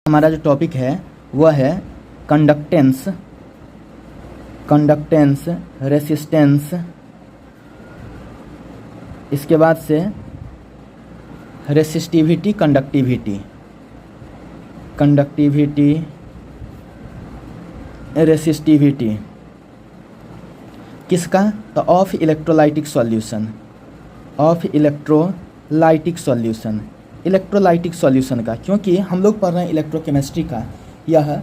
हमारा जो टॉपिक है वह है कंडक्टेंस, रेसिस्टेंस, इसके बाद से रेसिस्टिविटी, कंडक्टिविटी, रेसिस्टिविटी किसका? तो ऑफ इलेक्ट्रोलाइटिक सॉल्यूशन का, क्योंकि हम लोग पढ़ रहे हैं इलेक्ट्रोकेमिस्ट्री का यह,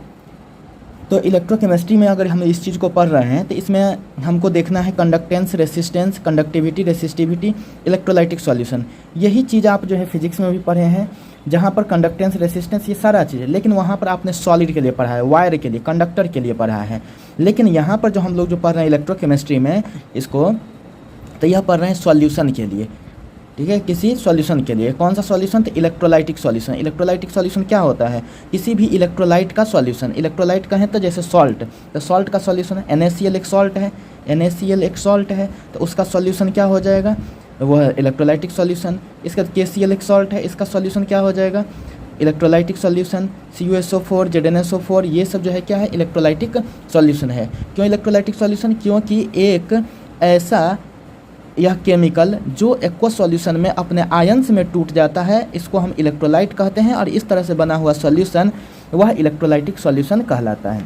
तो इलेक्ट्रोकेमिस्ट्री में अगर हम इस चीज़ को पढ़ रहे हैं तो इसमें हमको देखना है conductance, resistance, conductivity, resistivity, electrolytic solution. यही चीज़ आप जो है फिजिक्स में भी पढ़े हैं, जहाँ पर कंडक्टेंस, रेसिस्टेंस ये सारा चीज़ है, लेकिन वहाँ पर आपने सॉलिड के लिए पढ़ा है, वायर के लिए, कंडक्टर के लिए पढ़ा है। लेकिन यहाँ पर जो हम लोग जो पढ़ रहे हैं इलेक्ट्रोकेमिस्ट्री में इसको, तो यह पढ़ रहे हैं सॉल्यूशन के लिए, ठीक है, किसी सॉल्यूशन के लिए। कौन सा सॉल्यूशन? तो इलेक्ट्रोलाइटिक सॉल्यूशन। इलेक्ट्रोलाइटिक सॉल्यूशन क्या होता है? किसी भी इलेक्ट्रोलाइट का सॉल्यूशन। इलेक्ट्रोलाइट का है तो जैसे सॉल्ट, तो सॉल्ट का सॉल्यूशन है NaCl, एक सॉल्ट है, NaCl एक सॉल्ट है, तो उसका सॉल्यूशन क्या हो जाएगा? वह इलेक्ट्रोलाइटिक सॉल्यूशन। इसका KCl एक सॉल्ट है, इसका सॉल्यूशन क्या हो जाएगा? Electrolytic solution. CuSO4, ZnSO4 ये सब जो है क्या है? इलेक्ट्रोलाइटिक सॉल्यूशन है। क्यों इलेक्ट्रोलाइटिक सॉल्यूशन? क्योंकि एक ऐसा यह केमिकल जो एक्वस सॉल्यूशन में अपने आयंस में टूट जाता है, इसको हम इलेक्ट्रोलाइट कहते हैं, और इस तरह से बना हुआ सॉल्यूशन वह इलेक्ट्रोलाइटिक सॉल्यूशन कहलाता है।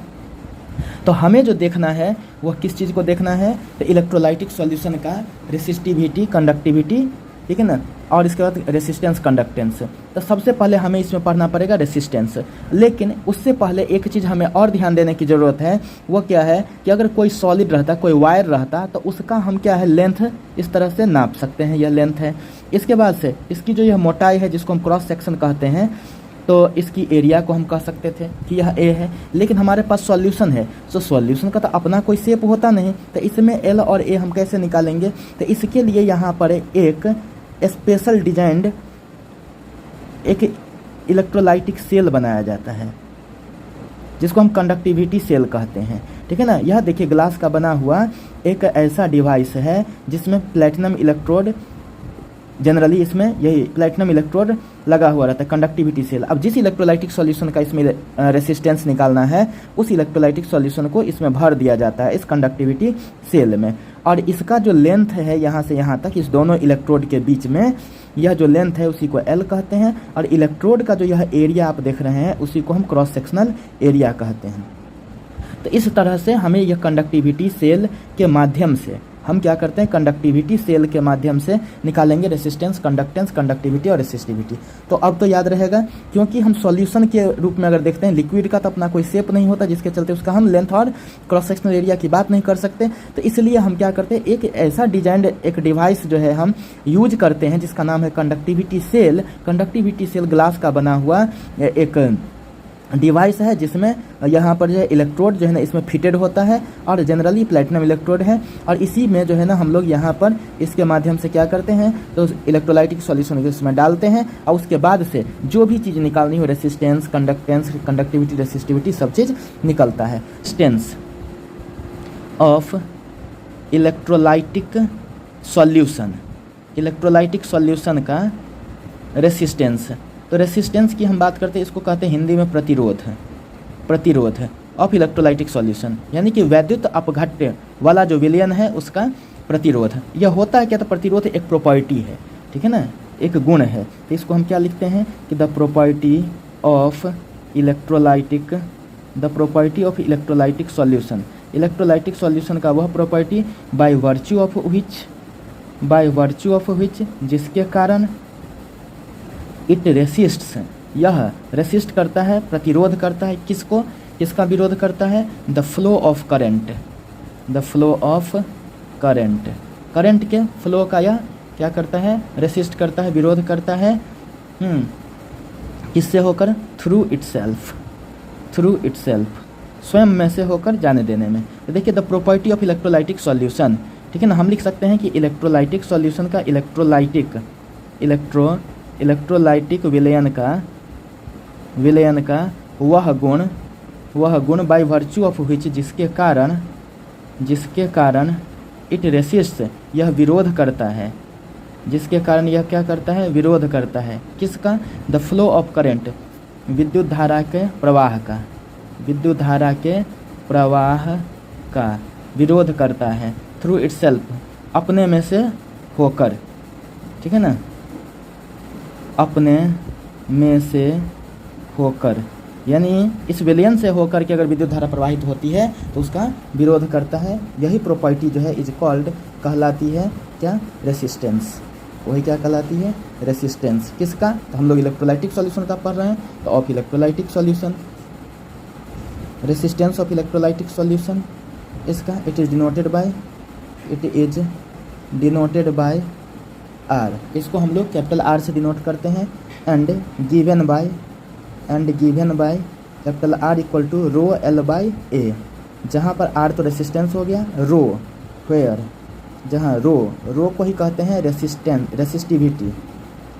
तो हमें जो देखना है वह किस चीज़ को देखना है? तो इलेक्ट्रोलाइटिक सॉल्यूशन का रेसिस्टिविटी, कंडक्टिविटी, ठीक है ना, और इसके बाद रेसिस्टेंस, कंडक्टेंस। तो सबसे पहले हमें इसमें पढ़ना पड़ेगा रेसिस्टेंस। लेकिन उससे पहले एक चीज़ हमें और ध्यान देने की ज़रूरत है, वो क्या है कि अगर कोई सॉलिड रहता, कोई वायर रहता, तो उसका हम क्या है, लेंथ इस तरह से नाप सकते हैं, यह लेंथ है। इसके बाद से इसकी जो यह मोटाई है, जिसको हम क्रॉस सेक्शन कहते हैं, तो इसकी एरिया को हम कह सकते थे कि यह A है। लेकिन हमारे पास सॉल्यूशन है, तो सॉल्यूशन का तो अपना कोई शेप होता नहीं, तो इसमें L और A हम कैसे निकालेंगे? तो इसके लिए यहाँ पर एक स्पेशल डिजाइंड एक इलेक्ट्रोलाइटिक सेल बनाया जाता है, जिसको हम कंडक्टिविटी सेल कहते हैं, ठीक है ना। यह देखिए ग्लास का बना हुआ एक ऐसा डिवाइस है जिसमें प्लैटिनम इलेक्ट्रोड, जनरली इसमें यही प्लैटिनम इलेक्ट्रोड लगा हुआ रहता है, कंडक्टिविटी सेल। अब जिस इलेक्ट्रोलाइटिक सॉल्यूशन का इसमें रेसिस्टेंस निकालना है, उस इलेक्ट्रोलाइटिक सॉल्यूशन को इसमें भर दिया जाता है, इस कंडक्टिविटी सेल में। और इसका जो लेंथ है यहाँ से यहाँ तक, इस दोनों इलेक्ट्रोड के बीच में यह जो लेंथ है उसी को L कहते हैं। और इलेक्ट्रोड का जो यह एरिया आप देख रहे हैं उसी को हम क्रॉस सेक्शनल एरिया कहते हैं। तो इस तरह से हमें यह कंडक्टिविटी सेल के माध्यम से हम क्या करते हैं, कंडक्टिविटी सेल के माध्यम से निकालेंगे रेसिस्टेंस, कंडक्टेंस, कंडक्टिविटी और रेसिस्टिविटी। तो अब तो याद रहेगा, क्योंकि हम सॉल्यूशन के रूप में अगर देखते हैं, लिक्विड का तो अपना कोई शेप नहीं होता, जिसके चलते उसका हम लेंथ और क्रॉस सेक्शनल एरिया की बात नहीं कर सकते। तो इसलिए हम क्या करते हैं, एक ऐसा डिजाइंड एक डिवाइस जो है हम यूज करते हैं, जिसका नाम है conductivity cell. Conductivity cell glass का बना हुआ एक डिवाइस है, जिसमें यहाँ पर जो है इलेक्ट्रोड जो है ना इसमें फिटेड होता है, और जनरली प्लैटिनम इलेक्ट्रोड है। और इसी में जो है ना हम लोग यहाँ पर इसके माध्यम से क्या करते हैं, तो इलेक्ट्रोलाइटिक सॉल्यूशन इसमें डालते हैं, और उसके बाद से जो भी चीज़ निकालनी हो, रेसिस्टेंस, कंडक्टेंस, कंडक्टिविटी, रेसिस्टिविटी, सब चीज़ निकलता है। Stance of electrolytic solution, electrolytic solution का रेसिस्टेंस। तो रेसिस्टेंस की हम बात करते हैं, इसको कहते हैं हिंदी में प्रतिरोध ऑफ इलेक्ट्रोलाइटिक सॉल्यूशन, यानी कि वैद्युत अपघट्य वाला जो विलयन है उसका प्रतिरोध। यह होता है क्या? तो प्रतिरोध एक प्रॉपर्टी है, ठीक है ना, एक गुण है। तो इसको हम क्या लिखते हैं कि the property of electrolytic solution. Electrolytic solution का वह property by virtue of which जिसके कारण इट रेसिस्ट्स, यह रेसिस्ट करता है, प्रतिरोध करता है, किसको, किसका विरोध करता है? The flow of current, current के फ्लो का यह क्या करता है? रेसिस्ट करता है, विरोध करता है। किससे होकर? थ्रू इटसेल्फ, स्वयं में से होकर, जाने देने में। तो देखिए the property of electrolytic solution, ठीक है ना। हम लिख सकते हैं कि इलेक्ट्रोलाइटिक सॉल्यूशन का इलेक्ट्रोलाइटिक विलयन का वह गुण बाय वर्च्यू ऑफ विच जिसके कारण इट रेसिस्ट, यह विरोध करता है, जिसके कारण यह क्या करता है? विरोध करता है, किसका? द फ्लो ऑफ करंट, विद्युत धारा के प्रवाह का, विद्युत धारा के प्रवाह का विरोध करता है, थ्रू इटसेल्फ, अपने में से होकर, ठीक है ना, अपने में से होकर, यानी इस विलयन से होकर के अगर विद्युत धारा प्रवाहित होती है तो उसका विरोध करता है। यही प्रॉपर्टी जो है इज कॉल्ड, कहलाती है क्या, रेसिस्टेंस। वही क्या कहलाती है, रेसिस्टेंस। किसका, तो हम लोग इलेक्ट्रोलाइटिक सॉल्यूशन का पढ़ रहे हैं, तो of electrolytic solution, resistance of electrolytic solution इसका, it is denoted by R. इसको हम लोग कैपिटल आर से डिनोट करते हैं, and given by capital R equal to rho L by A, जहाँ पर आर तो रेसिस्टेंस हो गया, रो वेयर, जहाँ रो को ही कहते हैं रेसिस्टिविटी।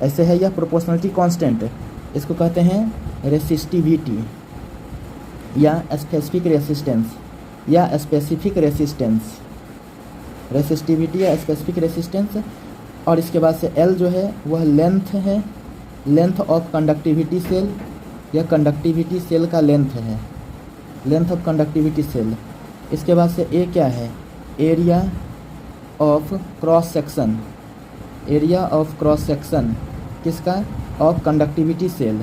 ऐसे है यह प्रोपोर्शनलिटी कांस्टेंट, इसको कहते हैं रेसिस्टिविटी या स्पेसिफिक रेसिस्टेंस या स्पेसिफिक रेसिस्टेंस, रेसिस्टिविटी या स्पेसिफिक रेसिस्टेंस। और इसके बाद से एल जो है वह लेंथ है, लेंथ ऑफ कंडक्टिविटी सेल, यह कंडक्टिविटी सेल का लेंथ है, लेंथ ऑफ कंडक्टिविटी सेल। इसके बाद से ए क्या है, area of cross section, area of cross section किसका, of conductivity cell,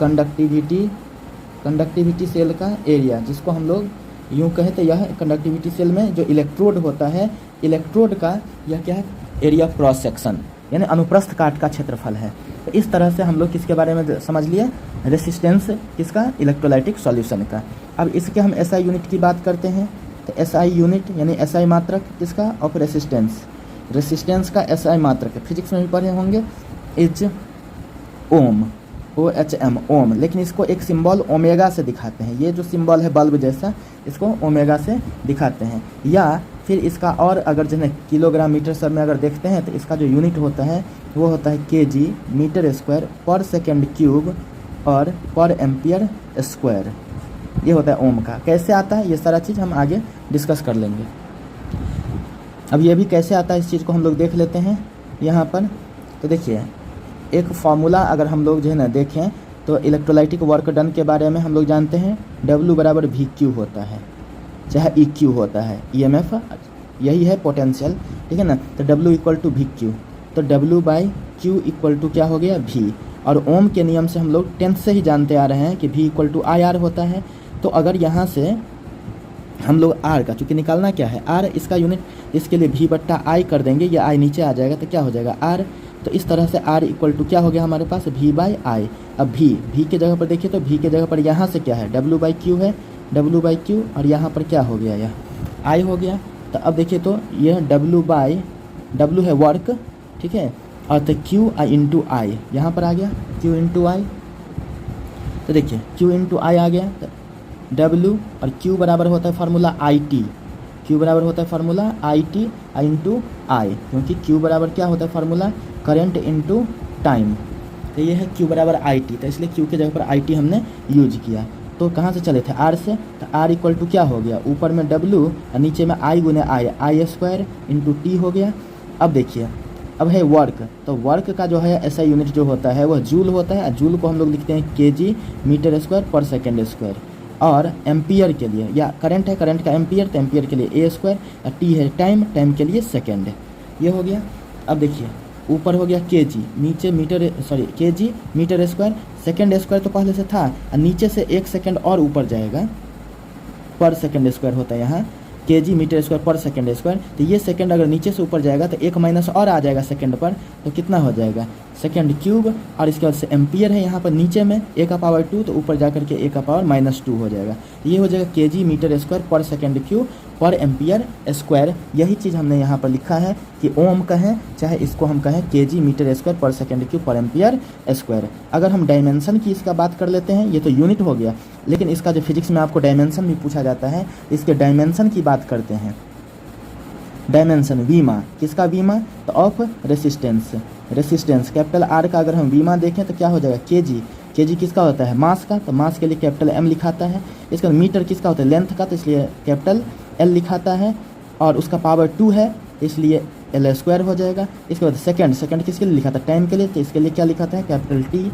conductivity cell का एरिया, जिसको हम लोग यूँ कहें तो यह कंडक्टिविटी सेल में जो इलेक्ट्रोड होता है, इलेक्ट्रोड का यह क्या है, एरिया ऑफ क्रॉस सेक्शन, यानी अनुप्रस्थ काट का क्षेत्रफल है। तो इस तरह से हम लोग किसके बारे में समझ लिए, रेसिस्टेंस किसका, इलेक्ट्रोलाइटिक सॉल्यूशन का। अब इसके हम एसआई यूनिट की बात करते हैं, तो एसआई यूनिट यानी एसआई मात्रक किसका, ऑफ रेसिस्टेंस, रेसिस्टेंस का एसआई मात्रक, फिजिक्स में भी पढ़े होंगे, इज ओम, OHM, ओम। लेकिन इसको एक सिंबल ओमेगा से दिखाते हैं, ये जो सिंबल है बल्ब जैसा, इसको ओमेगा से दिखाते हैं। या फिर इसका और अगर जैसे किलोग्राम मीटर सब में अगर देखते हैं तो इसका जो यूनिट होता है वो होता है kg मीटर स्क्वायर पर सेकेंड क्यूब और पर एम्पियर स्क्वायर, ये होता है ओम का। कैसे आता है ये सारा चीज़ हम आगे डिस्कस कर लेंगे। अब ये भी कैसे आता है इस चीज़ को हम लोग देख लेते हैं यहाँ पर। तो देखिए एक फार्मूला अगर हम लोग जो है ना देखें तो इलेक्ट्रोलाइटिक वर्क डन के बारे में हम लोग जानते हैं, W बराबर VQ होता है, चाहे EQ होता है, EMF यही है पोटेंशियल, ठीक है ना। तो W इक्वल टू VQ, तो W by Q equal to क्या हो गया, V। और ओम के नियम से हम लोग 10th से ही जानते आ रहे हैं कि V इक्वल टू IR होता है। तो अगर यहाँ से हम लोग R का, चूँकि निकालना क्या है R, इसका यूनिट, इसके लिए V बट्टा I कर देंगे, ये I नीचे आ जाएगा तो क्या हो जाएगा R। तो इस तरह से R इक्वल टू क्या हो गया हमारे पास, V बाई I। अब V के जगह पर देखिए तो V के जगह पर यहाँ से क्या है, W बाई Q है, W बाई Q, और यहाँ पर क्या हो गया, यह I हो गया। तो अब देखिए तो यह W है वर्क, ठीक है, और तो Q इंटू I यहाँ पर आ गया, Q इंटू I। तो देखिए Q इंटू I आ गया, तो W और Q बराबर होता है फार्मूला IT, Q बराबर होता है फार्मूला IT इंटू I, क्योंकि Q बराबर क्या होता है फार्मूला, करंट इंटू टाइम। तो ये है Q बराबर IT, तो इसलिए Q के जगह पर IT हमने यूज किया। तो कहाँ से चले थे, R से, तो R इक्वल टू क्या हो गया, ऊपर में W और नीचे में I गुने I स्क्वायर इंटू T हो गया। अब देखिए अब है वर्क, तो वर्क का जो है ऐसा यूनिट जो होता है वह जूल होता है, जूल को हम लोग लिखते हैं kg मीटर स्क्वायर पर सेकेंड स्क्वायर। और एम्पियर के लिए, या करंट है, करंट का एम्पियर, तो एम्पियर के लिए A स्क्वायर, और T है टाइम, टाइम के लिए सेकेंड, ये हो गया। अब देखिए ऊपर हो गया kg, नीचे kg metre square, second square तो पहले से था, और नीचे से 1 सेकेंड और ऊपर जाएगा, पर सेकेंड स्क्वायर होता है यहाँ, kg मीटर स्क्वायर पर सेकेंड स्क्वायर। तो ये सेकेंड अगर नीचे से ऊपर जाएगा तो 1 माइनस और आ जाएगा सेकेंड पर, तो कितना हो जाएगा, सेकेंड क्यूब। और इसके बाद से एम्पियर है यहाँ पर नीचे में A का पावर 2, तो ऊपर जा करके A का पावर -2 हो जाएगा। तो ये हो जाएगा kg मीटर स्क्वायर पर सेकेंड क्यूब पर एम्पियर स्क्वायर। यही चीज़ हमने यहाँ पर लिखा है कि ओम कहें चाहे इसको हम कहें kg मीटर स्क्वायर पर सेकेंड क्यूब पर एम्पियर स्क्वायर। अगर हम डायमेंशन की इसका बात कर लेते हैं, ये तो यूनिट हो गया, लेकिन इसका जो फिजिक्स में आपको डायमेंशन भी पूछा जाता है, इसके डायमेंशन की बात करते हैं। डायमेंशन वीमा, किसका वीमा, तो of resistance, resistance capital R का अगर हम वीमा देखें तो क्या हो जाएगा, kg किसका होता है, मास का, तो मास के लिए कैपिटल M लिखाता है। इसका मीटर किसका होता है, लेंथ का, तो इसलिए कैपिटल L लिखाता है। और उसका पावर 2 है, इसलिए L स्क्वायर हो जाएगा। इसके बाद सेकंड किसके लिए लिखा था, टाइम के लिए, तो इसके लिए क्या लिखा था, कैपिटल T।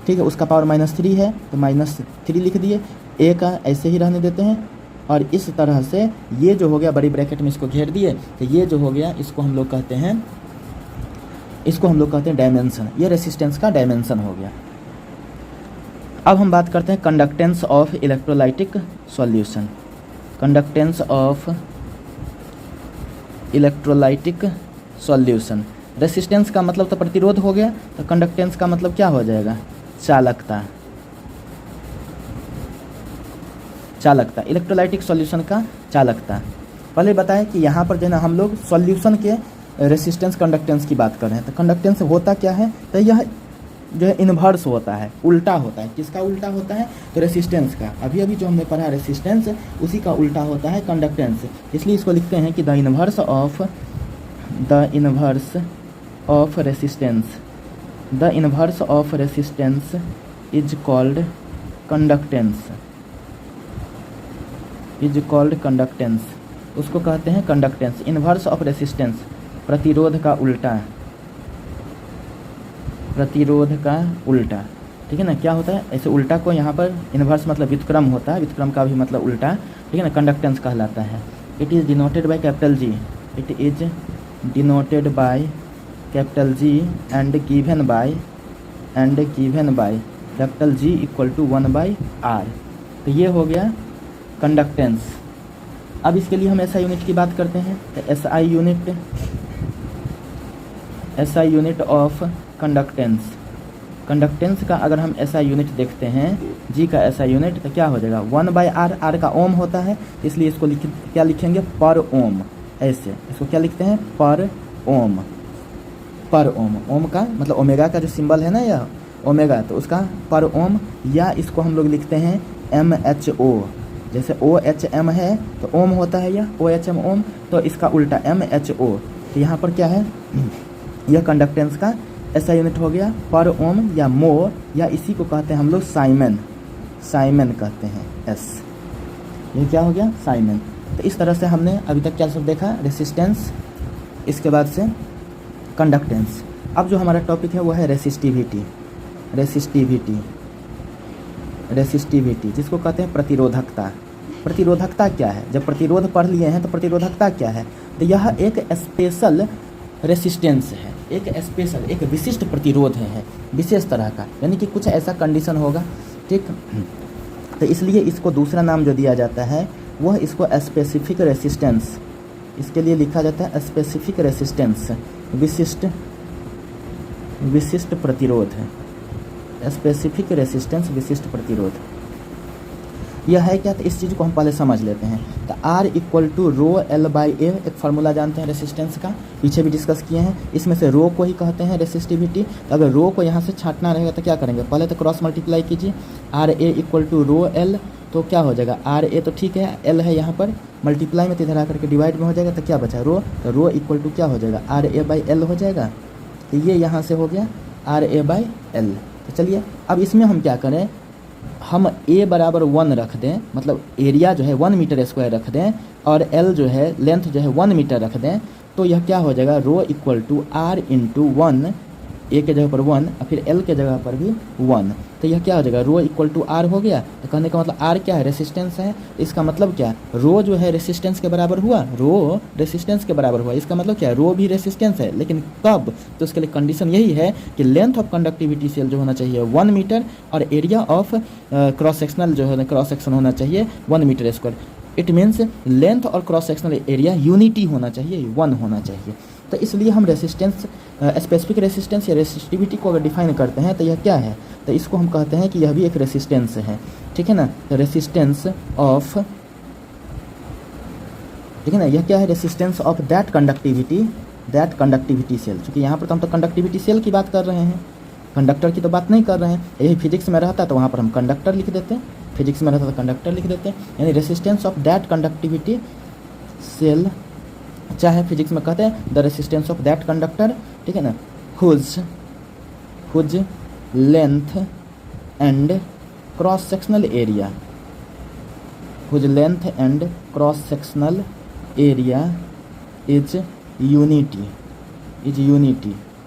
ठीक है, उसका पावर -3 है तो -3 लिख दिए, ए का ऐसे ही रहने देते हैं। और इस तरह से ये जो हो गया बड़ी ब्रैकेट में इसको घेर दिए, तो ये जो हो गया इसको हम लोग कहते हैं डायमेंशन। ये रेसिस्टेंस का डायमेंशन हो गया। अब हम बात करते हैं conductance of electrolytic solution. Conductance of electrolytic solution. Resistance का मतलब तो प्रतिरोध हो गया, तो कंडक्टेंस का मतलब क्या हो जाएगा? चालकता। चालकता, इलेक्ट्रोलाइटिक सॉल्यूशन का चालकता। पहले बताएं कि यहाँ पर जो है ना हम लोग सॉल्यूशन के रेसिस्टेंस कंडक्टेंस की बात कर रहे हैं। तो कंडक्टेंस होता क्या है? तो यह जो है इन्वर्स होता है, उल्टा होता है। किसका उल्टा होता है? तो रेसिस्टेंस का। अभी जो हमने पढ़ा रेसिस्टेंस, उसी का उल्टा होता है कंडक्टेंस। इसलिए इसको लिखते हैं कि the inverse of resistance, the inverse of resistance is called conductance, is called conductance. उसको कहते हैं कंडक्टेंस। इन्वर्स ऑफ रेसिस्टेंस, प्रतिरोध का उल्टा, प्रतिरोध का उल्टा। ठीक है ना, क्या होता है? ऐसे उल्टा को यहाँ पर इन्वर्स मतलब व्युत्क्रम होता है, व्युत्क्रम का भी मतलब उल्टा। ठीक है ना, कंडक्टेंस कहलाता है। It is denoted by capital G, it is denoted by capital G and given by capital G equal to 1/r। तो ये हो गया कंडक्टेंस। अब इसके लिए हम एसआई यूनिट की बात करते हैं। तो SI unit of conductance. Conductance का अगर हम एसआई यूनिट देखते हैं, जी का एसआई यूनिट, तो क्या हो जाएगा? 1/r। r का ओम होता है, इसलिए इसको क्या लिखेंगे? पर ओम। ऐसे इसको क्या लिखते हैं? पर ओम। पर ओम, ओम का मतलब ओमेगा का जो सिंबल है ना, यह ओमेगा, तो उसका पर ओम। या इसको हम लोग लिखते हैं MHO। जैसे OHM है तो ओम होता है यह, OHM ओम, तो इसका उल्टा MHO। तो यहाँ पर क्या है? यह कंडक्टेंस का ऐसा यूनिट हो गया पर ओम या मो, या इसी को कहते हैं हम लोग साइमन, साइमन कहते हैं एस। ये क्या हो गया? साइमन। तो इस तरह से हमने अभी तक क्या सब देखा? रेसिस्टेंस, इसके बाद से कंडक्टेंस। अब जो हमारा टॉपिक है वो है रेसिस्टिविटी। रेसिस्टिविटी जिसको कहते हैं प्रतिरोधकता। प्रतिरोधकता क्या है? जब प्रतिरोध पढ़ लिए हैं तो प्रतिरोधकता क्या है? तो यह एक स्पेशल रेसिस्टेंस है, एक स्पेशल, एक विशिष्ट प्रतिरोध है, विशेष तरह का, यानी कि कुछ ऐसा कंडीशन होगा। ठीक, तो इसलिए इसको दूसरा नाम जो दिया जाता है वह इसको स्पेसिफिक रेसिस्टेंस, इसके लिए लिखा जाता है स्पेसिफिक रेसिस्टेंस, विशिष्ट प्रतिरोध है। स्पेसिफिक रेसिस्टेंस, विशिष्ट प्रतिरोध। यह है क्या? तो इस चीज़ को हम पहले समझ लेते हैं। तो R इक्वल टू ρl/a, एक फार्मूला जानते हैं रेसिस्टेंस का, पीछे भी डिस्कस किए हैं। इसमें से रो को ही कहते हैं रेसिस्टिविटी। तो अगर रो को यहाँ से छांटना रहेगा तो क्या करेंगे? पहले तो क्रॉस मल्टीप्लाई कीजिए। RA इक्वल टू ρl, तो क्या हो जाएगा? RA तो ठीक है, L है यहाँ पर, मल्टीप्लाई में तो इधर आकर के डिवाइड में हो जाएगा, तो क्या बचा? रो। तो रो इक्वल टू क्या हो जाएगा? RA/L हो जाएगा। तो ये यहाँ से हो गया RA/L। तो चलिए अब इसमें हम क्या करें? हम A बराबर 1 रख दें, मतलब एरिया जो है 1 मीटर स्क्वायर रख दें, और L जो है लेंथ जो है 1 मीटर रख दें, तो यह क्या हो जाएगा? Rho equal to R into 1, A के जगह पर 1 और फिर L के जगह पर भी 1, तो यह क्या हो जाएगा? रो इक्वल टू R हो गया। तो कहने का मतलब R क्या है? रेसिस्टेंस है। इसका मतलब क्या? रो जो है रेसिस्टेंस के बराबर हुआ, रो रेसिस्टेंस के बराबर हुआ। इसका मतलब क्या है? रो भी रेसिस्टेंस है, लेकिन कब? तो उसके लिए कंडीशन यही है कि लेंथ ऑफ कंडक्टिविटी सेल जो होना चाहिए 1 मीटर, और एरिया ऑफ क्रॉस सेक्शनल जो है क्रॉस सेक्शन होना चाहिए 1 metre square. It means length और क्रॉस सेक्शनल एरिया यूनिटी होना चाहिए, 1 होना चाहिए। तो इसलिए हम रेसिस्टेंस, स्पेसिफिक रेसिस्टेंस या रेसिस्टिविटी को अगर डिफाइन करते हैं तो यह क्या है? तो इसको हम कहते हैं कि यह भी एक रेसिस्टेंस है। ठीक है ना, तो रेसिस्टेंस ऑफ, ठीक है ना, यह क्या है? Resistance of that conductivity cell. क्योंकि यहाँ पर तो हम तो कंडक्टिविटी सेल की बात कर रहे हैं, कंडक्टर की तो बात नहीं कर रहे हैं। यही फिजिक्स में रहता तो वहाँ पर हम कंडक्टर लिख देते हैं, फिजिक्स में रहता तो कंडक्टर लिख देते हैं। यानी resistance of that conductivity cell, चाहे फिजिक्स में कहते हैं the resistance of that conductor, ठीक है ना, whose length and cross sectional area, whose length and cross sectional area is unity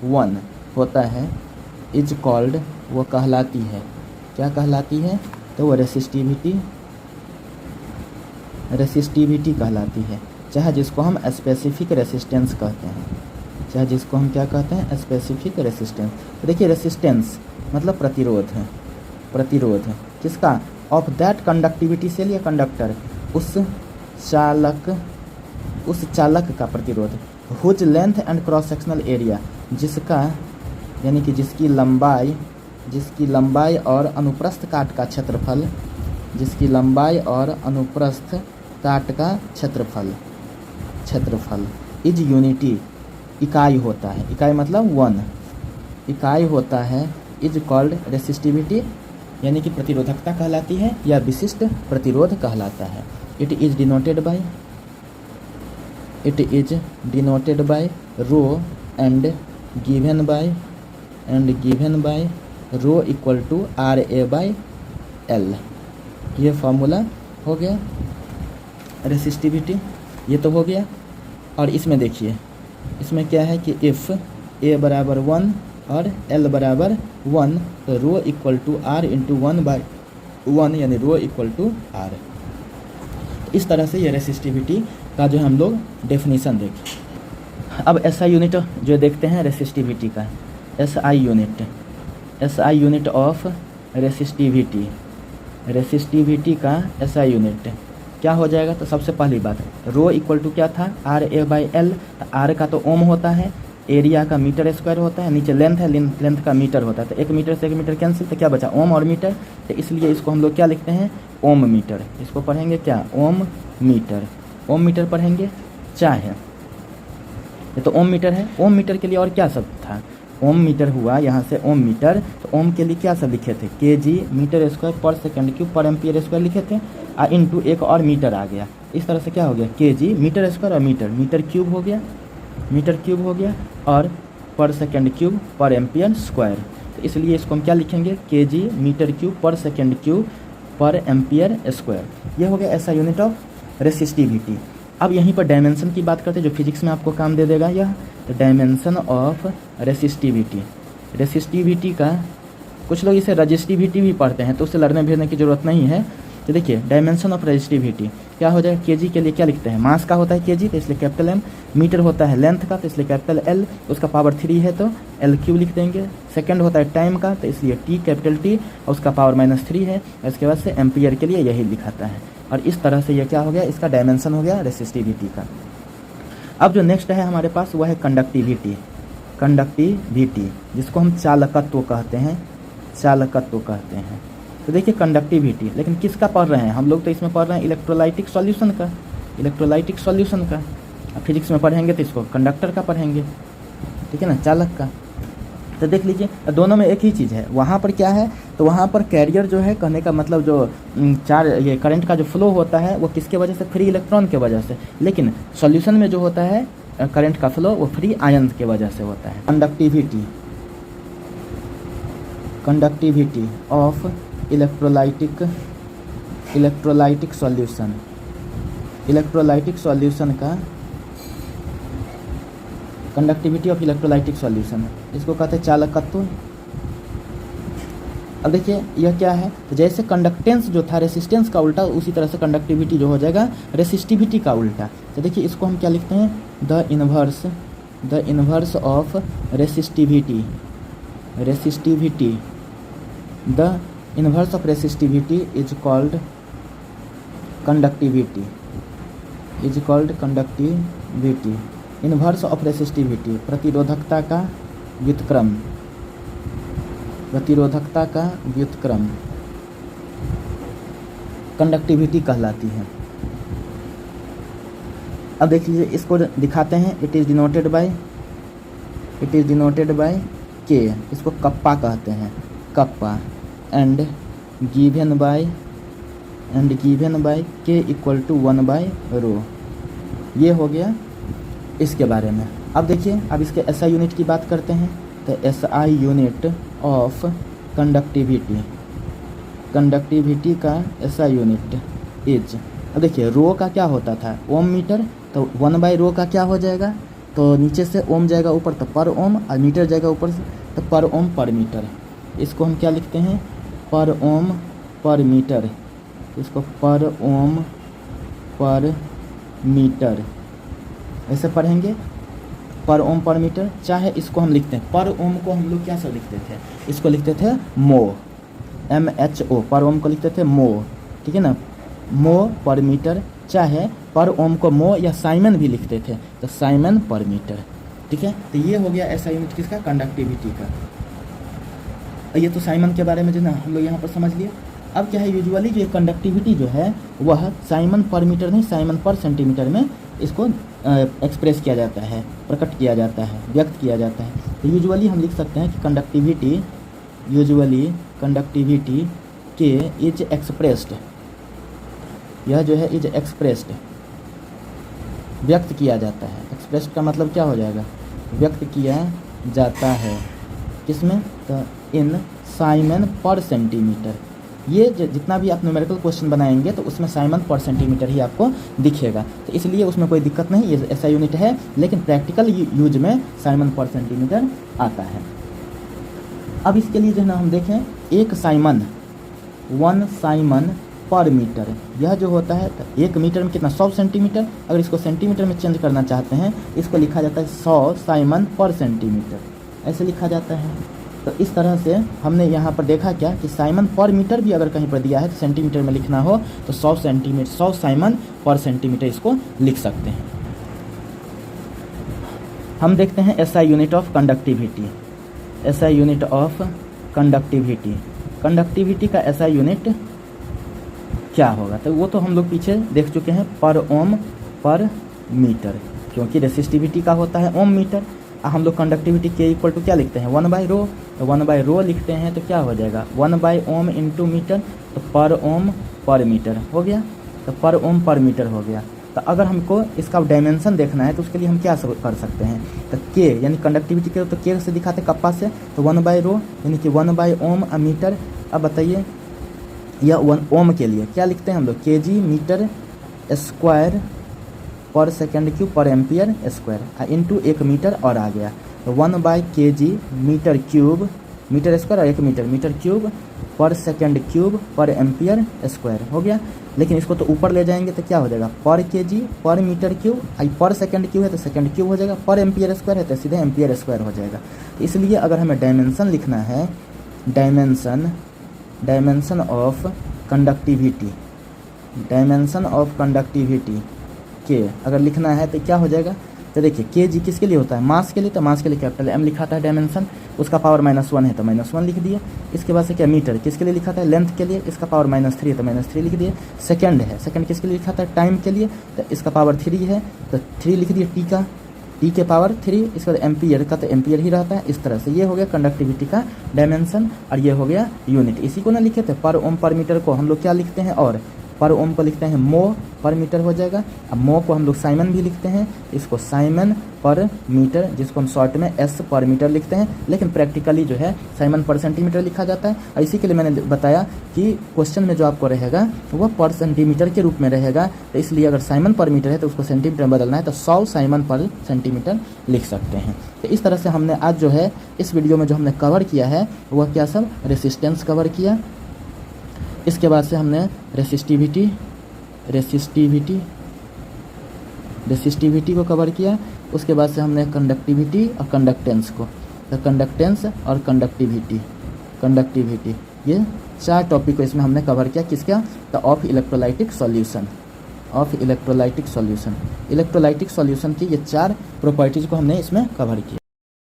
1 होता है इज कॉल्ड, वो कहलाती है, क्या कहलाती है, तो वो रेसिस्टिविटी कहलाती है, चाहे जिसको हम स्पेसिफिक रेसिस्टेंस कहते हैं, चाहे जिसको हम क्या कहते हैं, स्पेसिफिक रेसिस्टेंस। तो देखिए रेसिस्टेंस मतलब प्रतिरोध है, प्रतिरोध किसका, ऑफ दैट कंडक्टिविटी सेल या कंडक्टर, उस चालक का प्रतिरोध, whose length and cross sectional area, जिसका यानी कि जिसकी लंबाई और अनुप्रस्थ काट का क्षेत्रफल, जिसकी लंबाई और अनुप्रस्थ काट का क्षेत्रफल इज यूनिटी, इकाई होता है, इकाई मतलब वन, इकाई होता है, इज कॉल्ड रेसिस्टिविटी यानी कि प्रतिरोधकता कहलाती है या विशिष्ट प्रतिरोध कहलाता है। It is denoted by rho and given by rho equal to RA/L। ये फार्मूला हो गया रेसिस्टिविटी, ये तो हो गया। और इसमें देखिए, इसमें क्या है कि इफ़ A बराबर 1 और L बराबर 1 तो रो इक्वल टू R इंटू 1/1 यानी रो इक्वल टू R। इस तरह से ये रेसिस्टिविटी का जो हम लोग डेफिनेशन देखें। अब SI यूनिट जो देखते हैं रेसिस्टिविटी का, SI यूनिट ऑफ रेसिस्टिविटी का SI यूनिट क्या हो जाएगा, तो सबसे पहली बात रो इक्वल टू क्या था, RA/L। R का तो ओम होता है, एरिया का मीटर स्क्वायर होता है, नीचे लेंथ है, लेंथ का मीटर होता है, तो 1 मीटर से 1 मीटर कैंसिल, तो क्या बचा ओम और मीटर, तो इसलिए इसको हम लोग क्या लिखते हैं, ओम मीटर। इसको पढ़ेंगे क्या, ओम मीटर पढ़ेंगे। चाहे ये तो ओम मीटर है, ओम मीटर के लिए और क्या सब था, ओम मीटर हुआ, यहाँ से ओम मीटर, तो ओम के लिए क्या सब लिखे थे, kg मीटर स्क्वायर पर सेकंड क्यूब पर एम्पियर स्क्वायर लिखे थे, इंटू एक और मीटर आ गया। इस तरह से क्या हो गया, kg मीटर स्क्वायर और मीटर क्यूब हो गया और पर सेकंड क्यूब पर एम्पियर स्क्वायर। तो इसलिए इसको हम क्या लिखेंगे, kg मीटर क्यूब पर सेकंड क्यूब पर एम्पियर स्क्वायर। ये हो गया SI यूनिट ऑफ रेसिस्टिविटी। अब यहीं पर डायमेंशन की बात करते हैं, जो फिजिक्स में आपको काम दे देगा यह, तो डायमेंशन ऑफ रेसिस्टिविटी का कुछ लोग इसे रजिस्टिविटी भी पढ़ते हैं, तो उससे लड़ने भेजने की ज़रूरत नहीं है। तो देखिए डायमेंशन ऑफ रेजिस्टिविटी क्या हो जाएगा, केजी के लिए क्या लिखते हैं, मास का होता है केजी, तो इसलिए कैपिटल M, मीटर होता है लेंथ का, तो इसलिए कैपिटल L, उसका पावर 3 है तो L³ लिख देंगे। सेकंड होता है टाइम का, तो इसलिए T कैपिटल T और उसका पावर -3 है, इसके बाद से एम्पियर के लिए यही लिखाता है। और इस तरह से यह क्या हो गया, इसका डायमेंशन हो गया रेसिस्टिविटी का। अब जो नेक्स्ट है हमारे पास वह है कंडक्टिविटी, जिसको हम चालकत्व कहते हैं। तो देखिए कंडक्टिविटी, लेकिन किसका पढ़ रहे हैं हम लोग, तो इसमें पढ़ रहे हैं इलेक्ट्रोलाइटिक सॉल्यूशन का। फिजिक्स में पढ़ेंगे तो इसको कंडक्टर का पढ़ेंगे, ठीक है ना, चालक का। तो देख लीजिए दोनों में एक ही चीज़ है। वहाँ पर क्या है, तो वहाँ पर कैरियर जो है, कहने का मतलब जो ये करंट का जो फ्लो होता है वो किसके वजह से, फ्री इलेक्ट्रॉन के वजह से। लेकिन सॉल्यूशन में जो होता है करंट का फ्लो वो फ्री आयन के वजह से होता है। कंडक्टिविटी ऑफ इलेक्ट्रोलाइटिक सॉल्यूशन का, कंडक्टिविटी ऑफ इलेक्ट्रोलाइटिक सॉल्यूशन, इसको कहते हैं चालकत्व। अब देखिए यह क्या है, तो जैसे कंडक्टेंस जो था रेसिस्टेंस का उल्टा, उसी तरह से कंडक्टिविटी जो हो जाएगा रेसिस्टिविटी का उल्टा। तो देखिए इसको हम क्या लिखते हैं, the inverse of resistivity, the inverse of resistivity is called conductivity, inverse of resistivity प्रतिरोधकता का व्युत्क्रम कंडक्टिविटी कहलाती है। अब देख लीजिए इसको दिखाते हैं, इट इज़ डिनोटेड बाय के, इसको कप्पा कहते हैं, कप्पा, एंड गिवन बाय के इक्वल टू 1/ρ। ये हो गया इसके बारे में। अब देखिए अब इसके SI यूनिट की बात करते हैं, तो SI यूनिट ऑफ कंडक्टिविटी का SI यूनिट इज, अब देखिए रो का क्या होता था, ओम मीटर, तो 1/ρ का क्या हो जाएगा, तो नीचे से ओम जाएगा ऊपर तो पर ओम, और मीटर जाएगा ऊपर से तो पर ओम पर मीटर, इसको हम क्या लिखते हैं, पर ओम पर मीटर, इसको पर ओम पर मीटर ऐसे पढ़ेंगे, पर ओम पर मीटर। चाहे इसको हम लिखते हैं, पर ओम को हम लोग क्या सब लिखते थे, इसको लिखते थे मो, MHO, पर ओम को लिखते थे मो, ठीक है ना, मो पर मीटर। चाहे पर ओम को मो या साइमन भी लिखते थे, तो साइमन पर मीटर, ठीक है। तो ये हो गया ऐसा यूनिट किसका, कंडक्टिविटी का। ये तो साइमन के बारे में जो ना हम लोग यहाँ पर समझ लिए। अब क्या है, यूजुअली जो कंडक्टिविटी जो है वह साइमन पर मीटर नहीं, साइमन पर सेंटीमीटर में इसको एक्सप्रेस किया जाता है, प्रकट किया जाता है, व्यक्त किया जाता है। तो यूजुअली हम लिख सकते हैं कि कंडक्टिविटी, यूजुअली कंडक्टिविटी के इज एक्सप्रेस्ड, यह जो है इज एक्सप्रेस्ड, व्यक्त किया जाता है। एक्सप्रेस्ड का मतलब क्या हो जाएगा, व्यक्त किया जाता है, किसमें, तो इन साइमन पर सेंटीमीटर। ये जितना भी आप न्यूमेरिकल क्वेश्चन बनाएंगे तो उसमें साइमन पर सेंटीमीटर ही आपको दिखेगा, तो इसलिए उसमें कोई दिक्कत नहीं, ये ऐसा यूनिट है, लेकिन प्रैक्टिकल यूज में साइमन पर सेंटीमीटर आता है। अब इसके लिए जो है ना हम देखें, एक साइमन, 1 साइमन पर मीटर, यह जो होता है तो 1 मीटर में कितना, 100 सेंटीमीटर। अगर इसको सेंटीमीटर में चेंज करना चाहते हैं, इसको लिखा जाता है 100 साइमन पर सेंटीमीटर, ऐसे लिखा जाता है। तो इस तरह से हमने यहाँ पर देखा क्या कि साइमन पर मीटर भी अगर कहीं पर दिया है तो सेंटीमीटर में लिखना हो तो 100 सेंटीमीटर, 100 साइमन पर सेंटीमीटर इसको लिख सकते हैं। हम देखते हैं SI unit of conductivity, SI unit of conductivity, conductivity का एसआई यूनिट क्या होगा, तो वो तो हम लोग पीछे देख चुके हैं, पर ओम पर मीटर, क्योंकि रेसिस्टिविटी का होता है ओम मीटर। हम लोग कंडक्टिविटी के इक्वल टू क्या लिखते हैं, 1/ρ, तो 1/ρ लिखते हैं तो क्या हो जाएगा, 1/ओम इंटू मीटर, तो पर ओम पर मीटर हो गया, तो पर ओम पर मीटर हो गया। तो अगर हमको इसका डायमेंशन देखना है तो उसके लिए हम क्या कर सकते हैं, तो के यानी कंडक्टिविटी के तो के से दिखाते कप्पा से, तो 1/ρ यानी कि 1/ओम मीटर। अब बताइए यह 1 ओम के लिए क्या लिखते हैं हम लोग, kg मीटर स्क्वायर पर सेकेंड क्यूब पर एम्पियर स्क्वायर, इंटू 1 मीटर और आ गया, तो 1/kg metre cube, metre square और 1 मीटर, मीटर क्यूब पर सेकेंड क्यूब पर एम्पियर स्क्वायर हो गया। लेकिन इसको तो ऊपर ले जाएंगे तो क्या हो जाएगा, पर kg पर मीटर क्यूब, पर सेकेंड क्यूब है तो सेकेंड क्यूब हो जाएगा, पर एम्पियर स्क्वायर है तो सीधे एम्पियर स्क्वायर हो जाएगा। इसलिए अगर हमें डायमेंशन लिखना है, dimension of conductivity, dimension of conductivity के अगर लिखना है तो क्या हो जाएगा, तो देखिए kg किसके लिए होता है, मास के लिए, तो मास के लिए कैपिटल M लिखा था डायमेंशन, उसका पावर -1 है तो -1 लिख दिए। इसके बाद से क्या, मीटर किसके लिए लिखा था, लेंथ के लिए, इसका पावर -3 है तो -3 लिख दिए। सेकंड है, सेकंड किसके लिए लिखा था, टाइम के लिए, तो इसका पावर 3 है तो 3 लिख दिए, टी के पावर 3। इसके बाद एम्पियर का तो एम्पियर ही रहता है। इस तरह से ये हो गया कंडक्टिविटी का डायमेंशन, और ये हो गया यूनिट। इसी को ना लिखे थे, पर ओम पर मीटर को हम लोग क्या लिखते हैं, और पर ओम को लिखते हैं मो पर मीटर हो जाएगा। अब मो को हम लोग साइमन भी लिखते हैं, इसको साइमन पर मीटर, जिसको हम शॉर्ट में एस पर मीटर लिखते हैं, लेकिन प्रैक्टिकली जो है साइमन पर सेंटीमीटर लिखा जाता है। और इसी के लिए मैंने बताया कि क्वेश्चन में जो आपको रहेगा वह पर सेंटीमीटर के रूप में रहेगा, तो इसलिए अगर साइमन पर मीटर है तो उसको सेंटीमीटर में बदलना है तो 100 साइमन पर सेंटीमीटर लिख सकते हैं। तो इस तरह से हमने आज जो है इस वीडियो में जो हमने कवर किया है वह क्या सब, रेसिस्टेंस कवर किया, इसके बाद से हमने रेसिस्टिविटी को कवर किया, उसके बाद से हमने कंडक्टिविटी और कंडक्टेंस को, तो कंडक्टेंस और कंडक्टिविटी ये 4 टॉपिक को इसमें हमने कवर किया। किसका, तो of electrolytic solution, electrolytic solution की ये 4 प्रॉपर्टीज़ को हमने इसमें कवर किया।